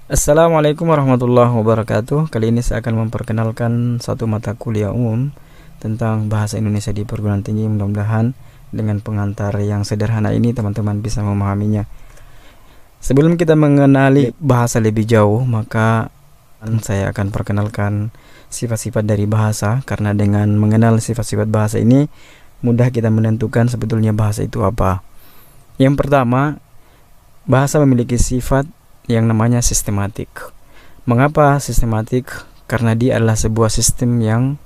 Assalamualaikum warahmatullahi wabarakatuh. Kali ini saya akan memperkenalkan satu mata kuliah umum tentang bahasa Indonesia di perguruan tinggi. Mudah-mudahan dengan pengantar yang sederhana ini teman-teman bisa memahaminya. Sebelum kita mengenali bahasa lebih jauh, maka saya akan perkenalkan sifat-sifat dari bahasa, karena dengan mengenal sifat-sifat bahasa ini mudah kita menentukan sebetulnya bahasa itu apa. Yang pertama, bahasa memiliki sifat yang namanya sistematik. Mengapa sistematik? Karena dia adalah sebuah sistem yang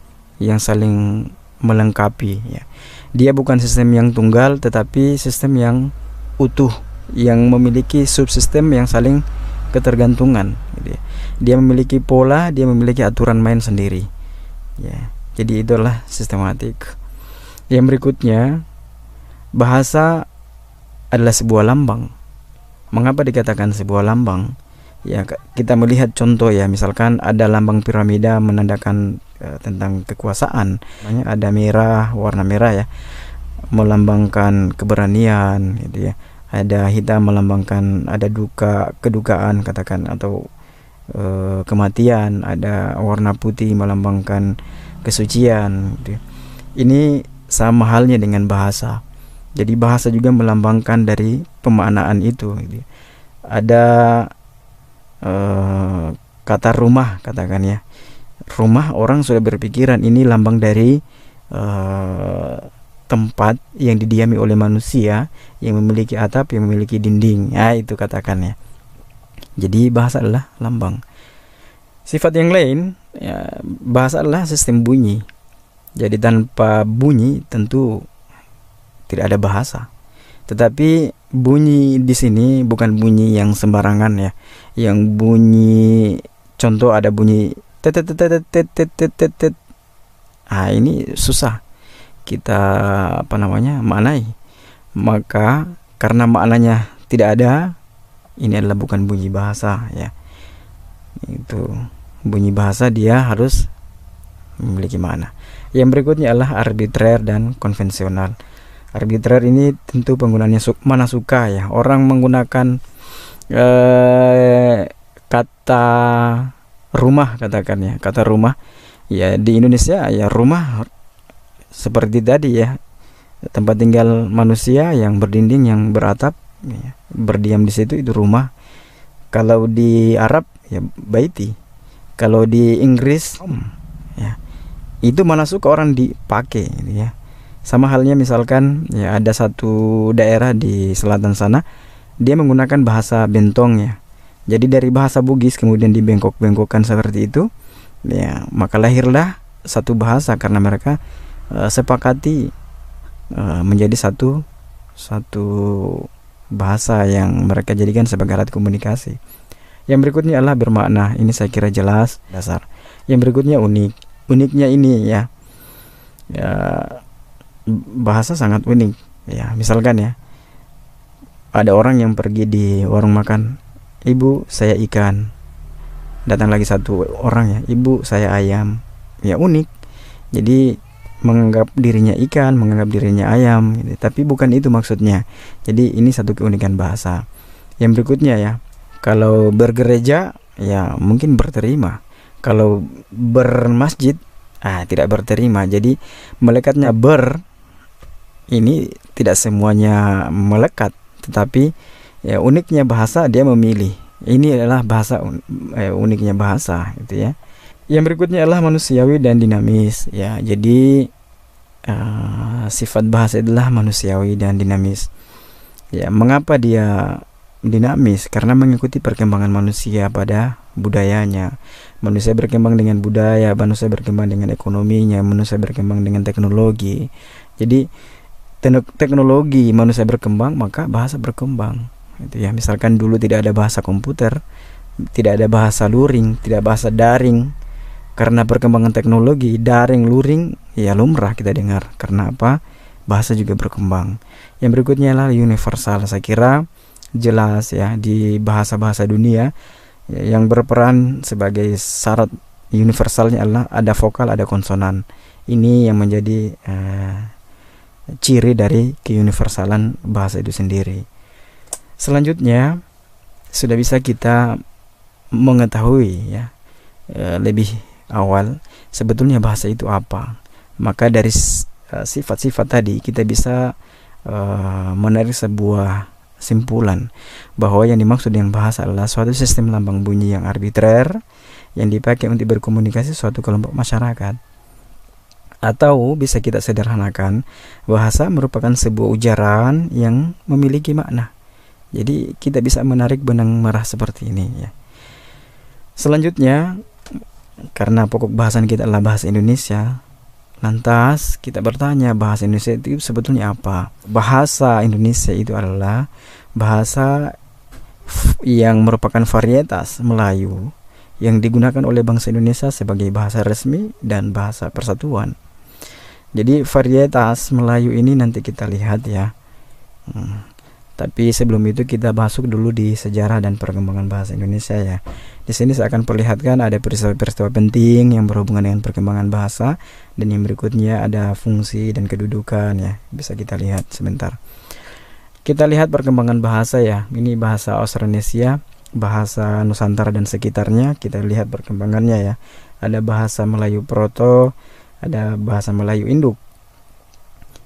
saling melengkapi, ya. Dia bukan sistem yang tunggal, tetapi sistem yang utuh, yang memiliki subsistem yang saling ketergantungan, gitu ya. Dia memiliki pola, dia memiliki aturan main sendiri, ya. Jadi itulah sistematik. Yang berikutnya, bahasa adalah sebuah lambang. Mengapa dikatakan sebuah lambang? Ya, kita melihat contoh, ya. Misalkan ada lambang piramida menandakan tentang kekuasaan. Ada merah, warna merah, ya, melambangkan keberanian, gitu ya. Ada hitam melambangkan ada kedukaan katakan, atau kematian. Ada warna putih melambangkan kesucian, gitu ya. Ini sama halnya dengan bahasa. Jadi bahasa juga melambangkan dari pemaknaan itu, gitu. Ada kata rumah katakan, ya. Rumah, orang sudah berpikiran ini lambang dari tempat yang didiami oleh manusia, yang memiliki atap, yang memiliki dinding. Ya, itu katakan, ya. Jadi bahasa adalah lambang. Sifat yang lain, ya, bahasa adalah sistem bunyi. Jadi tanpa bunyi tentu tidak ada bahasa. Tetapi bunyi di sini bukan bunyi yang sembarangan, ya. Yang bunyi, contoh ada bunyi tet tet tet tet tet tet tet tet. Ini susah kita maknai. Maka karena maknanya tidak ada, ini adalah bukan bunyi bahasa, ya. Itu bunyi bahasa, dia harus memiliki makna. Yang berikutnya adalah arbitrer dan konvensional. Arbitrer ini tentu penggunaannya mana suka, ya. Orang menggunakan kata rumah katakan, ya. Kata rumah, ya, di Indonesia, ya, rumah seperti tadi, ya, tempat tinggal manusia yang berdinding, yang beratap, ya, berdiam di situ, itu rumah. Kalau di Arab, ya, baiti. Kalau di Inggris, ya, itu mana suka orang dipakai, gitu, ya. Sama halnya misalkan, ya, ada satu daerah di selatan sana, dia menggunakan bahasa bentong, ya. Jadi dari bahasa Bugis kemudian dibengkok-bengkokkan seperti itu, ya, maka lahirlah satu bahasa karena mereka sepakati menjadi satu bahasa yang mereka jadikan sebagai alat komunikasi. Yang berikutnya adalah bermakna. Ini saya kira jelas dasar. Yang berikutnya unik. Uniknya ini, ya, bahasa sangat unik, ya. Misalkan, ya, ada orang yang pergi di warung makan, ibu saya ikan. Datang lagi satu orang, ya, ibu saya ayam. Ya, unik. Jadi menganggap dirinya ikan, menganggap dirinya ayam, gitu. Tapi bukan itu maksudnya. Jadi ini satu keunikan bahasa. Yang berikutnya, ya, kalau bergereja, ya, mungkin berterima. Kalau bermasjid, tidak berterima. Jadi melekatnya ini tidak semuanya melekat, tetapi, ya, uniknya bahasa dia memilih. Ini adalah bahasa uniknya bahasa, gitu, ya. Yang berikutnya adalah manusiawi dan dinamis, ya. Jadi sifat bahasa adalah manusiawi dan dinamis. Ya, mengapa dia dinamis? Karena mengikuti perkembangan manusia pada budayanya. Manusia berkembang dengan budaya, manusia berkembang dengan ekonominya, manusia berkembang dengan teknologi. Jadi teknologi manusia berkembang, maka bahasa berkembang, gitu, ya. Misalkan dulu tidak ada bahasa komputer, tidak ada bahasa luring, tidak bahasa daring. Karena perkembangan teknologi, daring, luring, ya, lumrah kita dengar. Karena apa? Bahasa juga berkembang. Yang berikutnya adalah universal. Saya kira jelas, ya, di bahasa-bahasa dunia, ya, yang berperan sebagai syarat universalnya adalah ada vokal, ada konsonan. Ini yang menjadi ciri dari keuniversalan bahasa itu sendiri. Selanjutnya, sudah bisa kita mengetahui ya lebih awal sebetulnya bahasa itu apa, maka dari sifat-sifat tadi kita bisa menarik sebuah simpulan bahwa yang dimaksud dengan bahasa adalah suatu sistem lambang bunyi yang arbitrer yang dipakai untuk berkomunikasi suatu kelompok masyarakat. Atau bisa kita sederhanakan, bahasa merupakan sebuah ujaran yang memiliki makna. Jadi kita bisa menarik benang merah seperti ini ya. Selanjutnya, karena pokok bahasan kita adalah bahasa Indonesia, lantas kita bertanya bahasa Indonesia itu sebetulnya apa? Bahasa Indonesia itu adalah bahasa yang merupakan varietas Melayu yang digunakan oleh bangsa Indonesia sebagai bahasa resmi dan bahasa persatuan. Jadi varietas Melayu ini nanti kita lihat ya. Tapi sebelum itu kita masuk dulu di sejarah dan perkembangan bahasa Indonesia ya. Di sini saya akan perlihatkan ada peristiwa-peristiwa penting yang berhubungan dengan perkembangan bahasa, dan yang berikutnya ada fungsi dan kedudukan ya. Bisa kita lihat sebentar. Kita lihat perkembangan bahasa ya. Ini bahasa Austronesia, bahasa Nusantara dan sekitarnya. Kita lihat perkembangannya ya. Ada bahasa Melayu Proto, ada bahasa Melayu Induk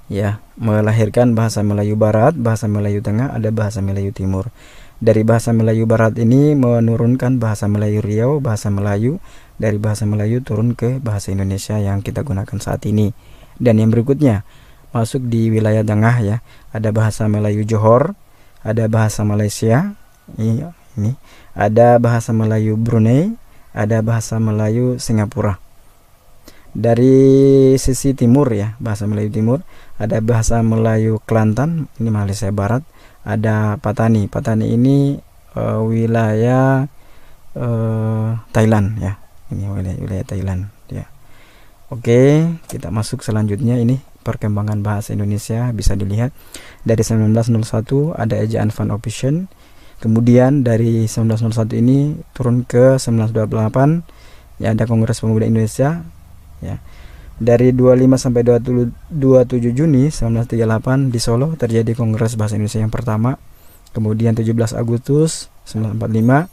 ya, melahirkan bahasa Melayu Barat, bahasa Melayu Tengah, ada bahasa Melayu Timur. Dari bahasa Melayu Barat ini menurunkan bahasa Melayu Riau, bahasa Melayu. Dari bahasa Melayu turun ke bahasa Indonesia yang kita gunakan saat ini. Dan yang berikutnya masuk di wilayah tengah ya, ada bahasa Melayu Johor, ada bahasa Malaysia ini ada bahasa Melayu Brunei, ada bahasa Melayu Singapura. Dari sisi timur ya, bahasa Melayu Timur, ada bahasa Melayu Kelantan, ini Malaysia Barat, ada Patani. Patani ini wilayah Thailand ya. Ini wilayah Thailand ya. Oke, kita masuk selanjutnya, ini perkembangan bahasa Indonesia bisa dilihat. Dari 1901 ada ejaan Van Ophuijsen. Kemudian dari 1901 ini turun ke 1928 ya, ada Kongres Pemuda Indonesia ya. Dari 25 sampai 27 Juni 1938 di Solo terjadi Kongres Bahasa Indonesia yang pertama. Kemudian 17 Agustus 1945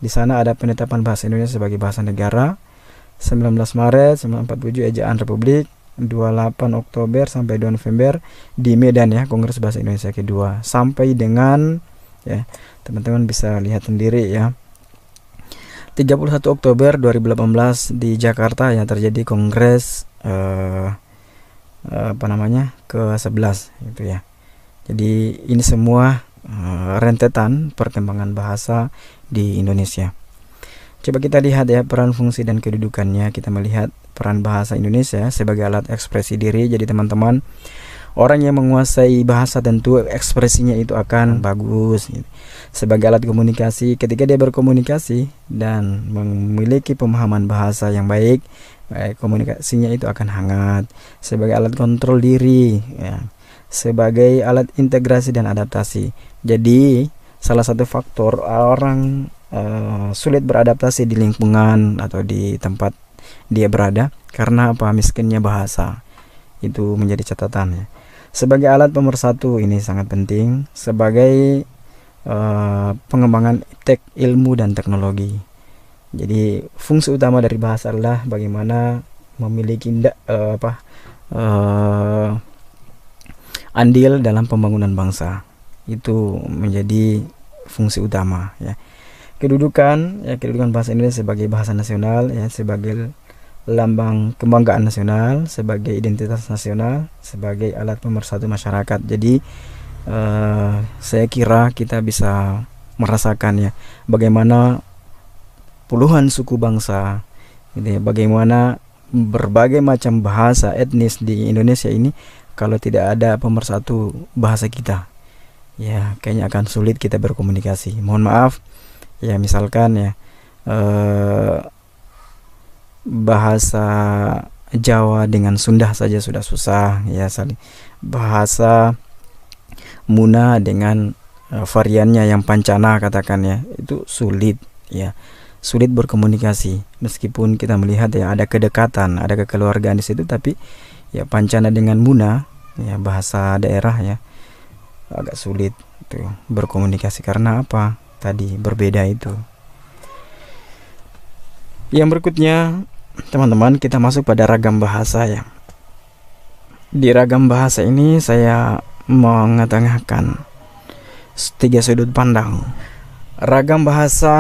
di sana ada penetapan bahasa Indonesia sebagai bahasa negara. 19 Maret 1947 ejaan Republik. 28 Oktober sampai 2 November di Medan ya, Kongres Bahasa Indonesia kedua. Sampai dengan ya, teman-teman bisa lihat sendiri ya, 31 Oktober 2018 di Jakarta ya terjadi Kongres ke-11 itu ya. Jadi ini semua rentetan perkembangan bahasa di Indonesia. Coba kita lihat ya peran, fungsi dan kedudukannya. Kita melihat peran bahasa Indonesia sebagai alat ekspresi diri. Jadi teman-teman, orang yang menguasai bahasa tentu ekspresinya itu akan bagus gitu. Sebagai alat komunikasi, ketika dia berkomunikasi dan memiliki pemahaman bahasa yang baik, komunikasinya itu akan hangat. Sebagai alat kontrol diri ya. Sebagai alat integrasi dan adaptasi. Jadi salah satu faktor orang sulit beradaptasi di lingkungan atau di tempat dia berada karena apa? Miskinnya bahasa. Itu menjadi catatan ya. Sebagai alat pemersatu, ini sangat penting. Sebagai pengembangan ilmu dan teknologi. Jadi fungsi utama dari bahasa adalah bagaimana memiliki andil dalam pembangunan bangsa. Itu menjadi fungsi utama ya. Kedudukan bahasa Indonesia sebagai bahasa nasional ya, sebagai lambang kebanggaan nasional, sebagai identitas nasional, sebagai alat pemersatu masyarakat. Jadi saya kira kita bisa merasakan ya bagaimana puluhan suku bangsa gitu ya, bagaimana berbagai macam bahasa etnis di Indonesia ini. Kalau tidak ada pemersatu bahasa kita ya, kayaknya akan sulit kita berkomunikasi. Mohon maaf ya, misalkan ya bahasa Jawa dengan Sunda saja sudah susah ya, bahasa Muna dengan variannya yang Pancana katakan ya, itu sulit ya, sulit berkomunikasi. Meskipun kita melihat ya ada kedekatan, ada kekeluargaan di situ, tapi ya Pancana dengan Muna ya, bahasa daerah ya, agak sulit tuh berkomunikasi. Karena apa? Tadi berbeda itu. Yang berikutnya, teman-teman, kita masuk pada ragam bahasa ya. Di ragam bahasa ini saya mengetengahkan 3 sudut pandang. Ragam bahasa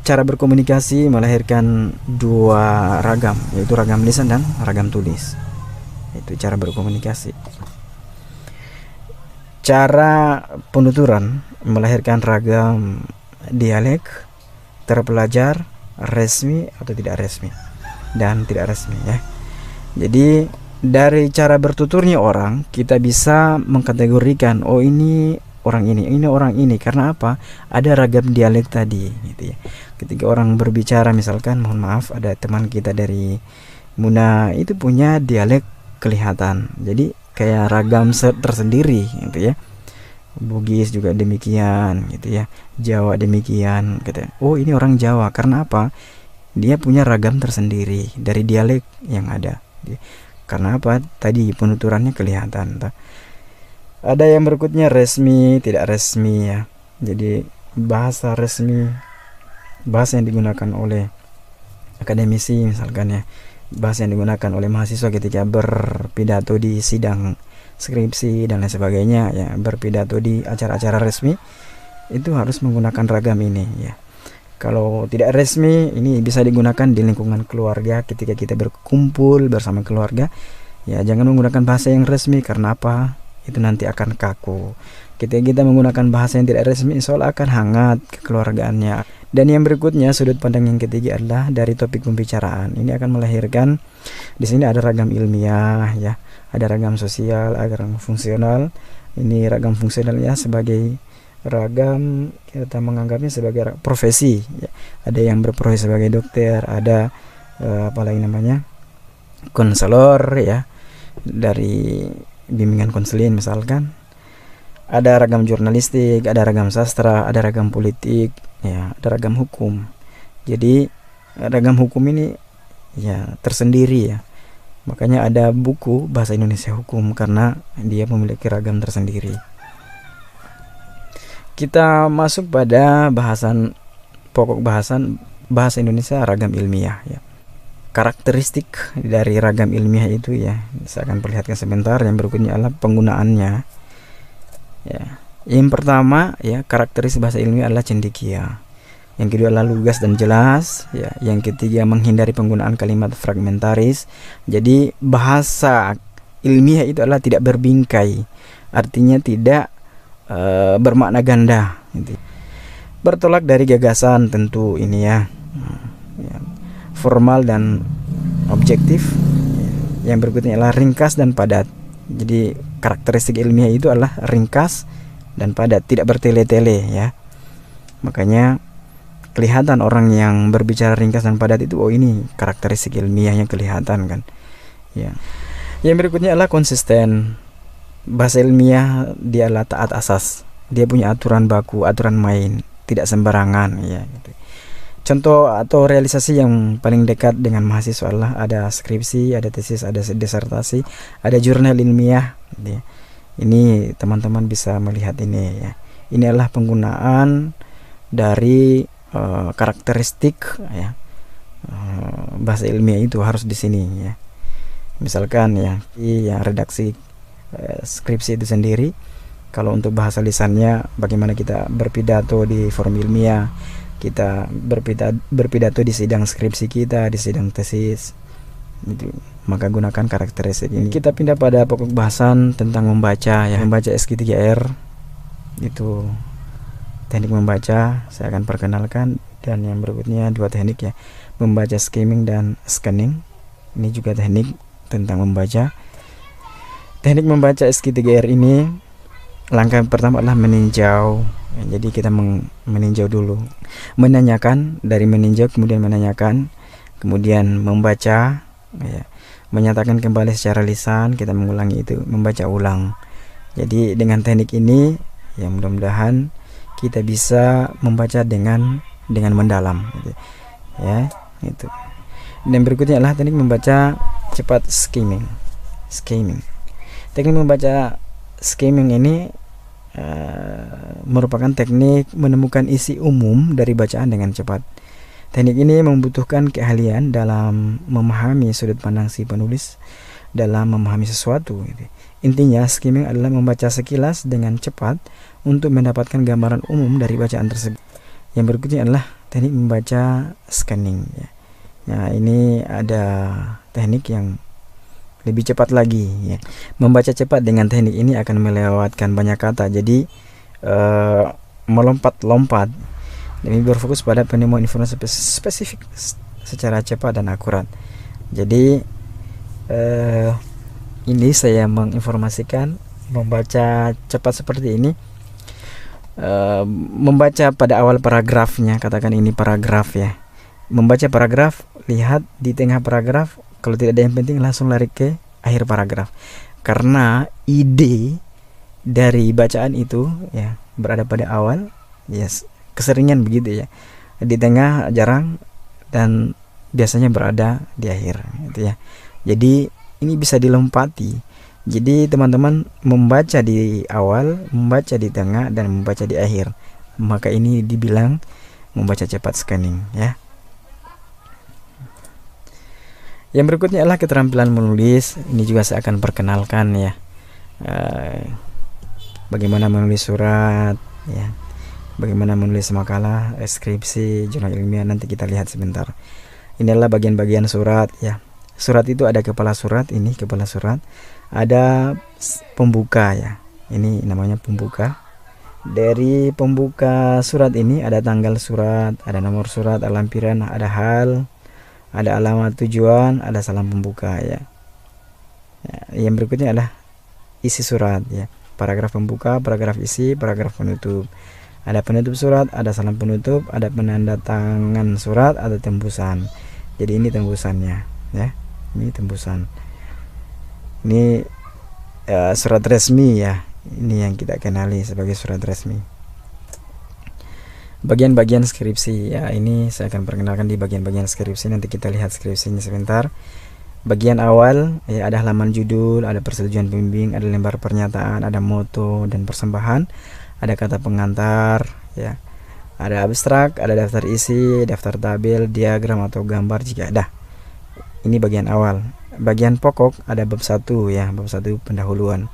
cara berkomunikasi melahirkan 2 ragam, yaitu ragam lisan dan ragam tulis. Itu cara berkomunikasi. Cara penuturan melahirkan ragam dialek, terpelajar, resmi atau tidak resmi, dan tidak resmi ya. Jadi dari cara bertuturnya orang, kita bisa mengkategorikan, oh ini orang ini orang ini. Karena apa? Ada ragam dialek tadi gitu ya. Ketika orang berbicara, misalkan mohon maaf, ada teman kita dari Muna itu punya dialek kelihatan, jadi kayak ragam tersendiri gitu ya. Bugis juga demikian gitu ya, Jawa demikian gitu ya. Oh ini orang Jawa, karena apa? Dia punya ragam tersendiri dari dialek yang ada. Karena apa? Tadi penuturannya kelihatan. Ada yang berikutnya resmi, tidak resmi ya. Jadi bahasa resmi, bahasa yang digunakan oleh akademisi misalkan ya, bahasa yang digunakan oleh mahasiswa ketika berpidato di sidang skripsi dan lain sebagainya ya, berpidato di acara-acara resmi, itu harus menggunakan ragam ini ya. Kalau tidak resmi, ini bisa digunakan di lingkungan keluarga ketika kita berkumpul bersama keluarga ya. Jangan menggunakan bahasa yang resmi, karena apa? Itu nanti akan kaku. Ketika kita menggunakan bahasa yang tidak resmi, insya Allah akan hangat kekeluargaannya. Dan yang berikutnya, sudut pandang yang ketiga adalah dari topik pembicaraan. Ini akan melahirkan, di sini ada ragam ilmiah ya, ada ragam sosial, ada ragam fungsional. Ini ragam fungsional ya, sebagai ragam, kita menganggapnya sebagai profesi ya. Ada yang berprofesi sebagai dokter, ada apalagi namanya konselor ya, dari bimbingan konseling misalkan. Ada ragam jurnalistik, ada ragam sastra, ada ragam politik ya, ada ragam hukum. Jadi ragam hukum ini ya tersendiri ya, makanya ada buku bahasa Indonesia hukum, karena dia memiliki ragam tersendiri. Kita masuk pada bahasan pokok bahasan bahasa Indonesia ragam ilmiah ya. Karakteristik dari ragam ilmiah itu ya, saya akan perlihatkan sebentar. Yang berikutnya adalah penggunaannya ya. Yang pertama ya, karakteristik bahasa ilmiah adalah cendekia. Yang kedua adalah lugas dan jelas ya. Yang ketiga, menghindari penggunaan kalimat fragmentaris. Jadi bahasa ilmiah itu adalah tidak berbingkai, artinya tidak bermakna ganda gitu. Bertolak dari gagasan tentu ini ya, formal dan objektif. Yang berikutnya adalah ringkas dan padat. Jadi karakteristik ilmiah itu adalah ringkas dan padat, tidak bertele-tele ya. Makanya kelihatan orang yang berbicara ringkas dan padat itu, oh ini karakteristik ilmiahnya kelihatan kan ya. Yang berikutnya adalah konsisten. Bahasa ilmiah dia adalah taat asas, dia punya aturan baku, aturan main, tidak sembarangan ya gitu. Contoh atau realisasi yang paling dekat dengan mahasiswa adalah ada skripsi, ada tesis, ada disertasi, ada jurnal ilmiah gitu. Ini teman-teman bisa melihat ini ya. Ini adalah penggunaan dari karakteristik ya, bahasa ilmiah itu harus di sini ya. Misalkan ya, redaksi skripsi itu sendiri. Kalau untuk bahasa lisannya, bagaimana kita berpidato di forum ilmiah, kita berpidato di sidang skripsi kita, di sidang tesis gitu. Maka gunakan karakteristik ini. Kita pindah pada pokok bahasan tentang membaca ya. Membaca SQ3R itu teknik membaca saya akan perkenalkan, dan yang berikutnya 2 teknik ya, membaca skimming dan scanning. Ini juga teknik tentang membaca. Teknik membaca SQ3R ini, langkah pertama adalah meninjau. Jadi kita meninjau dulu, menanyakan, dari meninjau kemudian menanyakan, kemudian membaca ya, menyatakan kembali secara lisan, kita mengulangi itu, membaca ulang. Jadi dengan teknik ini ya, mudah-mudahan kita bisa membaca dengan mendalam gitu. Ya itu. Dan berikutnya adalah teknik membaca cepat skimming. Teknik membaca skimming ini merupakan teknik menemukan isi umum dari bacaan dengan cepat. Teknik ini membutuhkan keahlian dalam memahami sudut pandang si penulis dalam memahami sesuatu gitu. Intinya, skimming adalah membaca sekilas dengan cepat untuk mendapatkan gambaran umum dari bacaan tersebut. Yang berikutnya adalah teknik membaca scanning ya. Nah, ini ada teknik yang lebih cepat lagi ya. Membaca cepat dengan teknik ini akan melewatkan banyak kata, jadi melompat-lompat demi berfokus pada penemuan informasi spesifik secara cepat dan akurat. Jadi ini saya menginformasikan membaca cepat seperti ini. Membaca pada awal paragrafnya, katakan ini paragraf ya. Membaca paragraf, lihat di tengah paragraf, kalau tidak ada yang penting langsung lari ke akhir paragraf. Karena ide dari bacaan itu ya berada pada awal, yes, keseringan begitu ya. Di tengah jarang dan biasanya berada di akhir gitu ya. Jadi ini bisa dilompati. Jadi teman-teman membaca di awal, membaca di tengah, dan membaca di akhir. Maka ini dibilang membaca cepat scanning ya. Yang berikutnya adalah keterampilan menulis. Ini juga saya akan perkenalkan ya. Bagaimana menulis surat ya. Bagaimana menulis makalah, skripsi, jurnal ilmiah, nanti kita lihat sebentar. Ini adalah bagian-bagian surat ya. Surat itu ada kepala surat, ini kepala surat. Ada pembuka ya, ini namanya pembuka. Dari pembuka surat ini ada tanggal surat, ada nomor surat, ada lampiran, ada hal, ada alamat tujuan, ada salam pembuka ya. Yang berikutnya adalah isi surat ya, paragraf pembuka, paragraf isi, paragraf penutup. Ada penutup surat, ada salam penutup, ada penanda tangan surat, ada tembusan. Jadi ini tembusannya ya, ini tembusan. Ini surat resmi ya, ini yang kita kenali sebagai surat resmi. Bagian-bagian skripsi ya, ini saya akan perkenalkan di bagian-bagian skripsi. Nanti kita lihat skripsinya sebentar. Bagian awal ya, ada halaman judul, ada persetujuan pembimbing, ada lembar pernyataan, ada moto dan persembahan, ada kata pengantar ya, ada abstrak, ada daftar isi, daftar tabel, diagram atau gambar jika ada. Ini bagian awal. Bagian pokok ada bab 1 ya, bab 1 pendahuluan.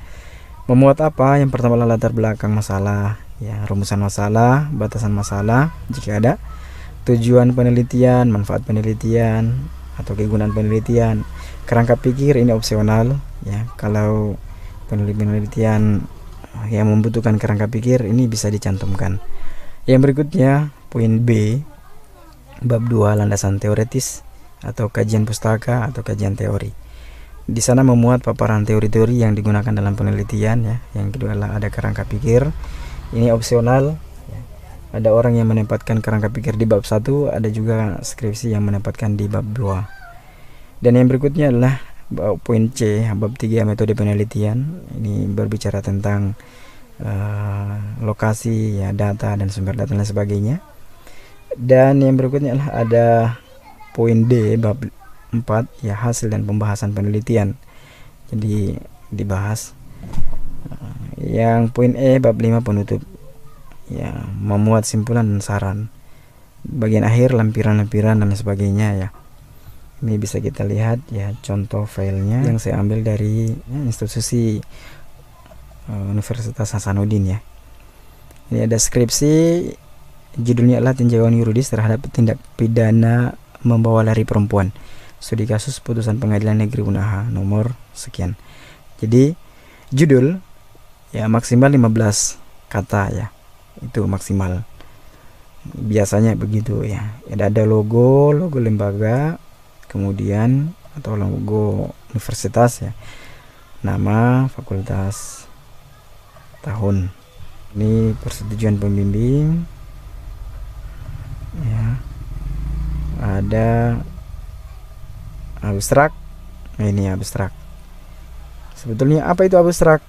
Memuat apa? Yang pertama adalah latar belakang masalah ya, rumusan masalah, batasan masalah jika ada, tujuan penelitian, manfaat penelitian atau kegunaan penelitian, kerangka pikir ini opsional ya. Kalau penelitian yang membutuhkan kerangka pikir ini bisa dicantumkan. Yang berikutnya poin B, bab 2 landasan teoretis atau kajian pustaka atau kajian teori. Di sana memuat paparan teori-teori yang digunakan dalam penelitian ya. Yang kedua adalah ada kerangka pikir. Ini opsional ya. Ada orang yang menempatkan kerangka pikir di bab 1, ada juga skripsi yang menempatkan di bab 2. Dan yang berikutnya adalah poin C, bab 3 metode penelitian. Ini berbicara tentang lokasi ya, data dan sumber data dan sebagainya. Dan yang berikutnya adalah ada poin D, bab 4 ya, hasil dan pembahasan penelitian. Jadi dibahas. Yang poin E, bab 5 penutup ya, memuat simpulan dan saran. Bagian akhir lampiran-lampiran dan sebagainya ya. Ini bisa kita lihat ya, contoh filenya yang saya ambil dari institusi Universitas Hasanuddin ya. Ini ada skripsi, judulnya adalah tinjauan yuridis terhadap tindak pidana membawa lari perempuan, studi kasus putusan pengadilan negeri Unaha nomor sekian. Jadi judul ya maksimal 15 kata ya, itu maksimal, biasanya begitu ya. Ada logo lembaga, kemudian atau logo universitas ya, nama fakultas, tahun. Ini persetujuan pembimbing ya, ada abstrak. Ini abstrak. Sebetulnya apa itu abstrak?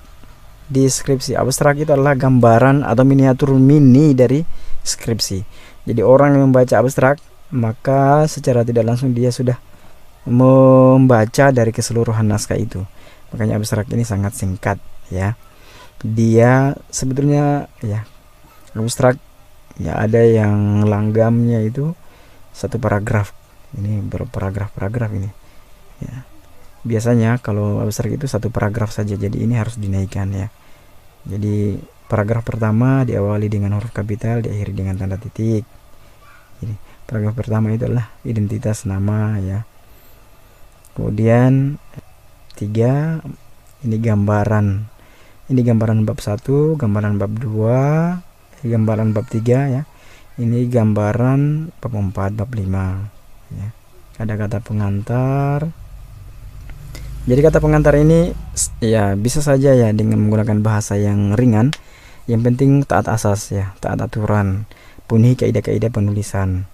Di skripsi, abstrak itu adalah gambaran atau miniatur mini dari skripsi. Jadi orang yang membaca abstrak, maka secara tidak langsung dia sudah membaca dari keseluruhan naskah itu. Makanya abstrak ini sangat singkat ya. Dia sebetulnya ya abstrak ya, ada yang langgamnya itu satu paragraf. Ini berparagraf-paragraf ini ya. Biasanya kalau abstrak itu satu paragraf saja, jadi ini harus dinaikkan ya. Jadi paragraf pertama diawali dengan huruf kapital, diakhiri dengan tanda titik. Jadi paragraf pertama itu adalah identitas nama ya. Kemudian 3, ini gambaran. Ini gambaran bab 1, gambaran bab 2, gambaran bab 3 ya. Ini gambaran bab 4, bab 5 ya. Ada kata pengantar. Jadi kata pengantar ini ya bisa saja ya dengan menggunakan bahasa yang ringan. Yang penting taat asas ya, taat aturan, penuhi kaidah-kaidah penulisan.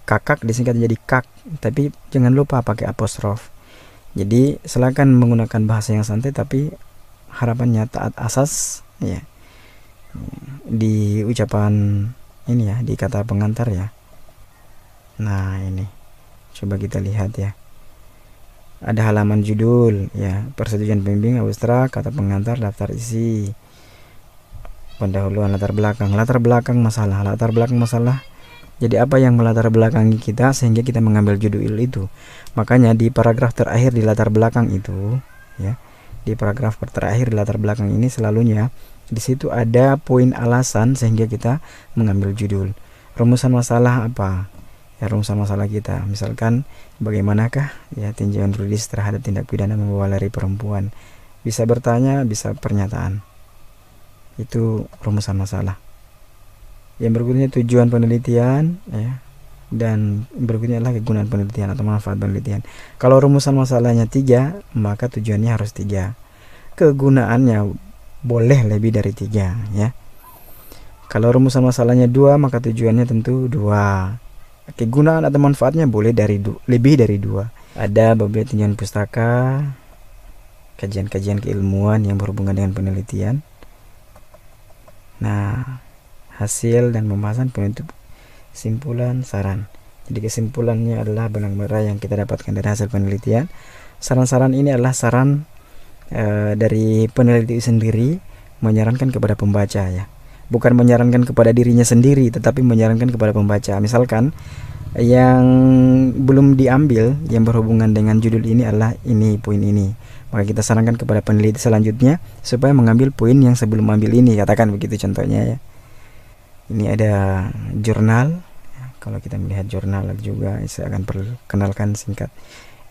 Kakak disingkat jadi kak, tapi jangan lupa pakai apostrof. Jadi silakan menggunakan bahasa yang santai, tapi harapannya taat asas ya di ucapan ini ya, di kata pengantar ya. Nah ini coba kita lihat ya. Ada halaman judul ya, persetujuan pembimbing abstrak, kata pengantar, daftar isi, pendahuluan, latar belakang masalah. Jadi apa yang melatar belakangi kita sehingga kita mengambil judul itu. Makanya di paragraf terakhir di latar belakang itu ya, di paragraf terakhir di latar belakang ini selalunya di situ ada poin alasan sehingga kita mengambil judul. Rumusan masalah apa? Ya, rumusan masalah kita misalkan bagaimanakah ya tinjauan yuridis terhadap tindak pidana membawa lari perempuan. Bisa bertanya, bisa pernyataan. Itu rumusan masalah. Yang berikutnya tujuan penelitian ya, dan berikutnya adalah kegunaan penelitian atau manfaat penelitian. Kalau rumusan masalahnya 3, maka tujuannya harus 3. Kegunaannya boleh lebih dari 3 ya. Kalau rumusan masalahnya 2, maka tujuannya tentu 2. Kegunaan atau manfaatnya boleh lebih dari 2. Ada beberapa tinjauan pustaka, kajian-kajian keilmuan yang berhubungan dengan penelitian. Nah, hasil dan pembahasan penutup, kesimpulan, saran. Jadi kesimpulannya adalah benang merah yang kita dapatkan dari hasil penelitian. Saran-saran ini adalah saran dari peneliti sendiri menyarankan kepada pembaca ya. Bukan menyarankan kepada dirinya sendiri, tetapi menyarankan kepada pembaca. Misalkan yang belum diambil yang berhubungan dengan judul ini adalah ini, poin ini, maka kita sarankan kepada peneliti selanjutnya supaya mengambil poin yang sebelum ambil ini, katakan begitu contohnya ya. Ini ada jurnal ya, kalau kita melihat jurnal juga saya akan perkenalkan singkat.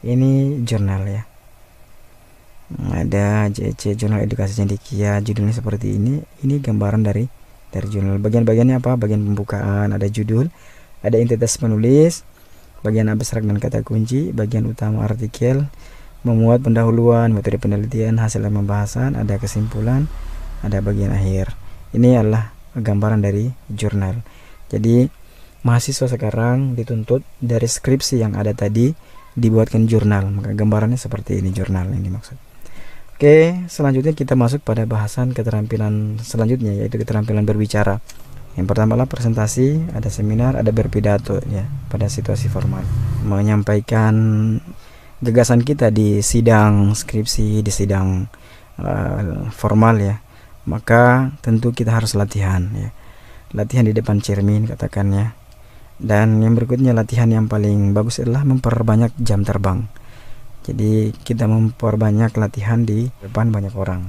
Ini jurnal ya, ada JC Jurnal Edukasi Cendekia, judulnya seperti ini gambaran dari jurnal. Bagian-bagiannya apa? Bagian pembukaan, ada judul, ada identitas penulis, bagian abstrak dan kata kunci, bagian utama artikel, memuat pendahuluan, metode penelitian, hasil pembahasan, ada kesimpulan, ada bagian akhir. Ini adalah gambaran dari jurnal. Jadi mahasiswa sekarang dituntut dari skripsi yang ada tadi dibuatkan jurnal, maka gambarannya seperti ini, jurnal yang dimaksud. Oke, selanjutnya kita masuk pada bahasan keterampilan selanjutnya, yaitu keterampilan berbicara. Yang pertama adalah presentasi, ada seminar, ada berpidato ya pada situasi formal. Menyampaikan gagasan kita di sidang skripsi, di sidang formal ya. Maka tentu kita harus latihan ya. Latihan di depan cermin katakannya. Dan yang berikutnya latihan yang paling bagus adalah memperbanyak jam terbang. Jadi kita memperbanyak latihan di depan banyak orang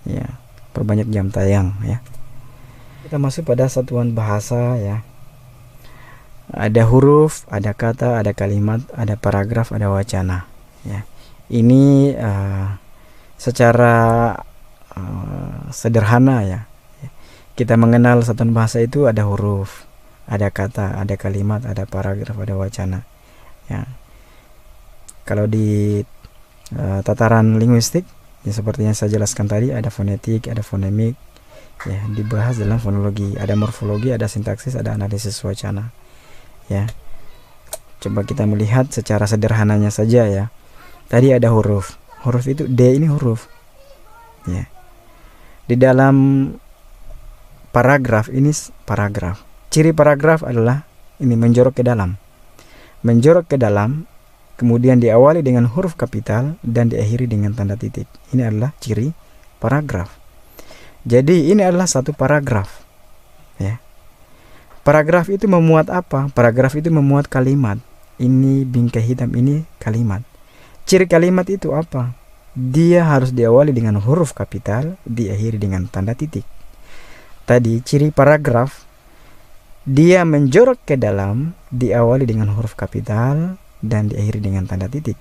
ya, perbanyak jam tayang ya. Kita masuk pada satuan bahasa ya. Ada huruf, ada kata, ada kalimat, ada paragraf, ada wacana ya. Ini secara sederhana ya. Kita mengenal satuan bahasa itu ada huruf, ada kata, ada kalimat, ada paragraf, ada wacana ya. Kalau di tataran linguistik ya seperti yang saya jelaskan tadi, ada fonetik, ada fonemik ya, dibahas dalam fonologi, ada morfologi, ada sintaksis, ada analisis wacana ya. Coba kita melihat secara sederhananya saja ya. Tadi ada huruf itu D, ini huruf ya. Di dalam paragraf ini paragraf, ciri paragraf adalah ini menjorok ke dalam, kemudian diawali dengan huruf kapital dan diakhiri dengan tanda titik. Ini adalah ciri paragraf. Jadi ini adalah satu paragraf ya. Paragraf itu memuat apa? Paragraf itu memuat kalimat. Ini bingkai hitam, ini kalimat. Ciri kalimat itu apa? Dia harus diawali dengan huruf kapital, diakhiri dengan tanda titik. Tadi ciri paragraf, dia menjorok ke dalam, diawali dengan huruf kapital dan diakhiri dengan tanda titik.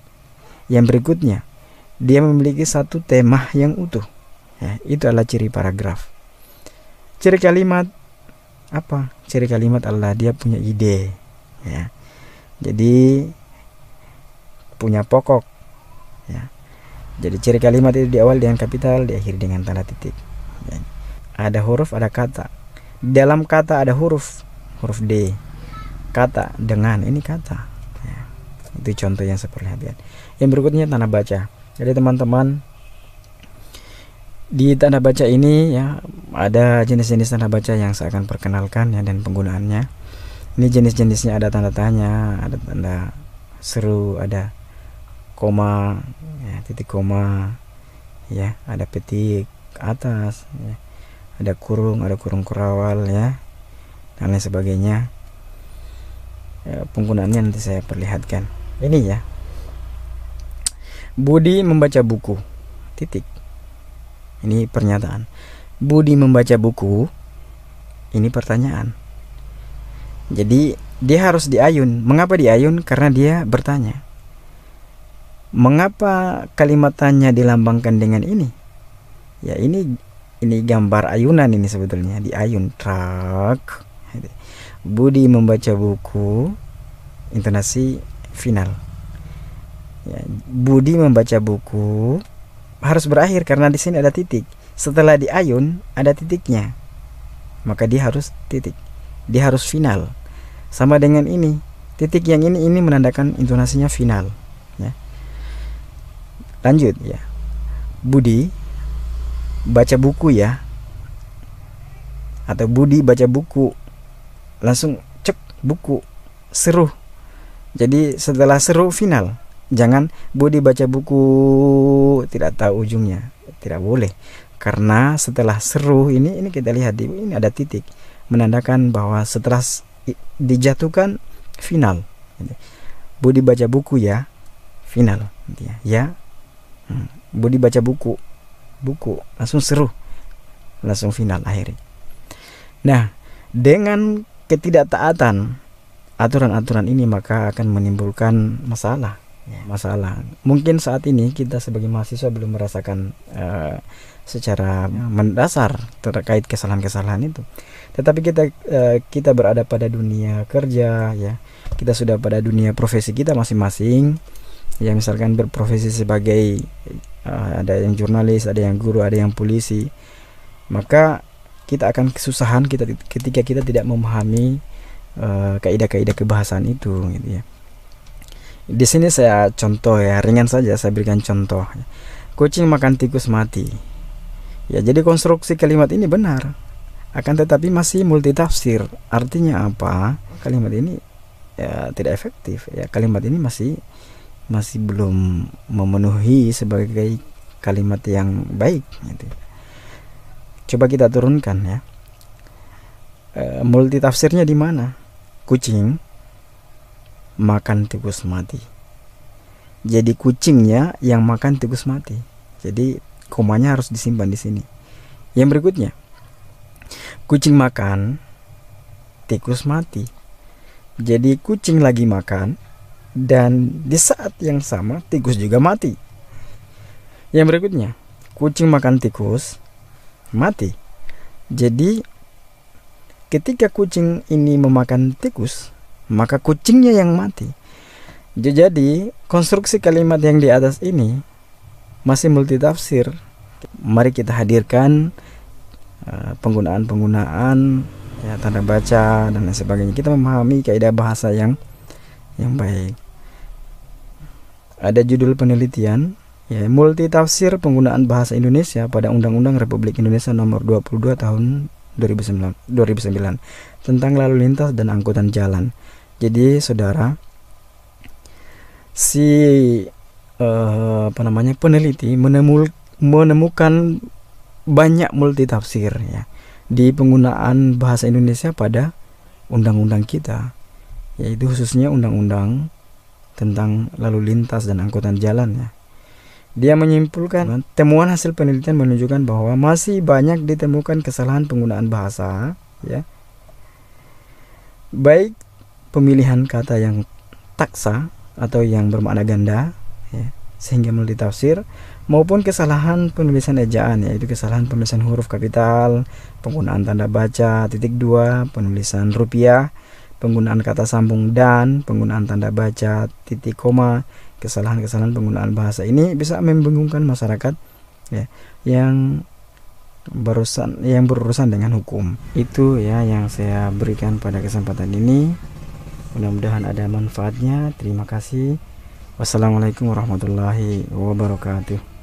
Yang berikutnya, dia memiliki satu tema yang utuh. Ya, itu adalah ciri paragraf. Ciri kalimat apa? Ciri kalimat adalah dia punya ide. Ya. Jadi punya pokok. Ya. Jadi ciri kalimat itu diawali dengan kapital, diakhiri dengan tanda titik. Ya. Ada huruf, ada kata. Dalam kata ada huruf D. Kata dengan, ini kata. Ya. Itu contoh yang saya perlihatkan. Yang berikutnya tanda baca. Jadi teman-teman, di tanda baca ini ya ada jenis-jenis tanda baca yang saya akan perkenalkan ya, dan penggunaannya. Ini jenis-jenisnya, ada tanda tanya, ada tanda seru, ada koma, ya, titik koma, ya, ada petik atas, ya, ada kurung kurawal, ya, dan lain sebagainya. Ya, penggunaannya nanti saya perlihatkan. Ini ya, Budi membaca buku, titik. Ini pernyataan. Budi membaca buku, ini pertanyaan. Jadi dia harus diayun. Mengapa diayun? Karena dia bertanya. Mengapa kalimat tanya dilambangkan dengan ini? Ya ini gambar ayunan ini sebetulnya, diayun. Trak. Budi membaca buku, intonasi final. Ya, Budi membaca buku harus berakhir karena di sini ada titik. Setelah diayun ada titiknya, maka dia harus titik. Dia harus final. Sama dengan ini, titik yang ini menandakan intonasinya final. Ya. Lanjut ya. Budi baca buku ya, atau Budi baca buku, langsung cek buku, seru. Jadi setelah seru final. Jangan Budi baca buku tidak tahu ujungnya, tidak boleh. Karena setelah seru ini kita lihat ini ada titik, menandakan bahwa setelah dijatuhkan final. Budi baca buku ya, final. Ya, Budi baca buku langsung seru, langsung final akhirnya. Nah, dengan ketidaktaatan aturan-aturan ini maka akan menimbulkan masalah. Mungkin saat ini kita sebagai mahasiswa belum merasakan secara mendasar terkait kesalahan-kesalahan itu. Tetapi kita berada pada dunia kerja ya. Kita sudah pada dunia profesi kita masing-masing. Ya, misalkan berprofesi sebagai ada yang jurnalis, ada yang guru, ada yang polisi. Maka kita akan kesusahan ketika kita tidak memahami kaidah-kaidah kebahasaan itu gitu ya. Di sini saya contoh ya, ringan saja saya berikan contoh. Kucing makan tikus mati. Ya, jadi konstruksi kalimat ini benar. Akan tetapi masih multitafsir. Artinya apa? Kalimat ini ya tidak efektif. Ya, kalimat ini masih belum memenuhi sebagai kalimat yang baik gitu. Coba kita turunkan ya. Multitafsirnya di mana? Kucing makan tikus mati. Jadi kucingnya yang makan tikus mati. Jadi komanya harus disimpan di sini. Yang berikutnya, kucing makan tikus mati. Jadi kucing lagi makan dan di saat yang sama tikus juga mati. Yang berikutnya, kucing makan tikus mati. Jadi ketika kucing ini memakan tikus, maka kucingnya yang mati. Jadi konstruksi kalimat yang di atas ini masih multitafsir. Mari kita hadirkan penggunaan ya, tanda baca dan lain sebagainya. Kita memahami kaidah bahasa yang baik. Ada judul penelitian ya, multitafsir penggunaan bahasa Indonesia pada Undang-Undang Republik Indonesia Nomor 22 Tahun 2009 tentang lalu lintas dan angkutan jalan. Jadi saudara, peneliti menemukan banyak multitafsir ya di penggunaan bahasa Indonesia pada undang-undang kita, yaitu khususnya undang-undang tentang lalu lintas dan angkutan jalan ya. Dia menyimpulkan temuan hasil penelitian menunjukkan bahwa masih banyak ditemukan kesalahan penggunaan bahasa ya. Baik pemilihan kata yang taksa atau yang bermakna ganda ya, sehingga melalui tafsir, maupun kesalahan penulisan ejaan, yaitu kesalahan penulisan huruf kapital, penggunaan tanda baca titik dua, penulisan rupiah, penggunaan kata sambung dan, penggunaan tanda baca titik koma. Kesalahan-kesalahan penggunaan bahasa ini bisa membingungkan masyarakat ya, yang berurusan dengan hukum. Itu ya yang saya berikan pada kesempatan ini. Mudah-mudahan ada manfaatnya. Terima kasih. Wassalamualaikum warahmatullahi wabarakatuh.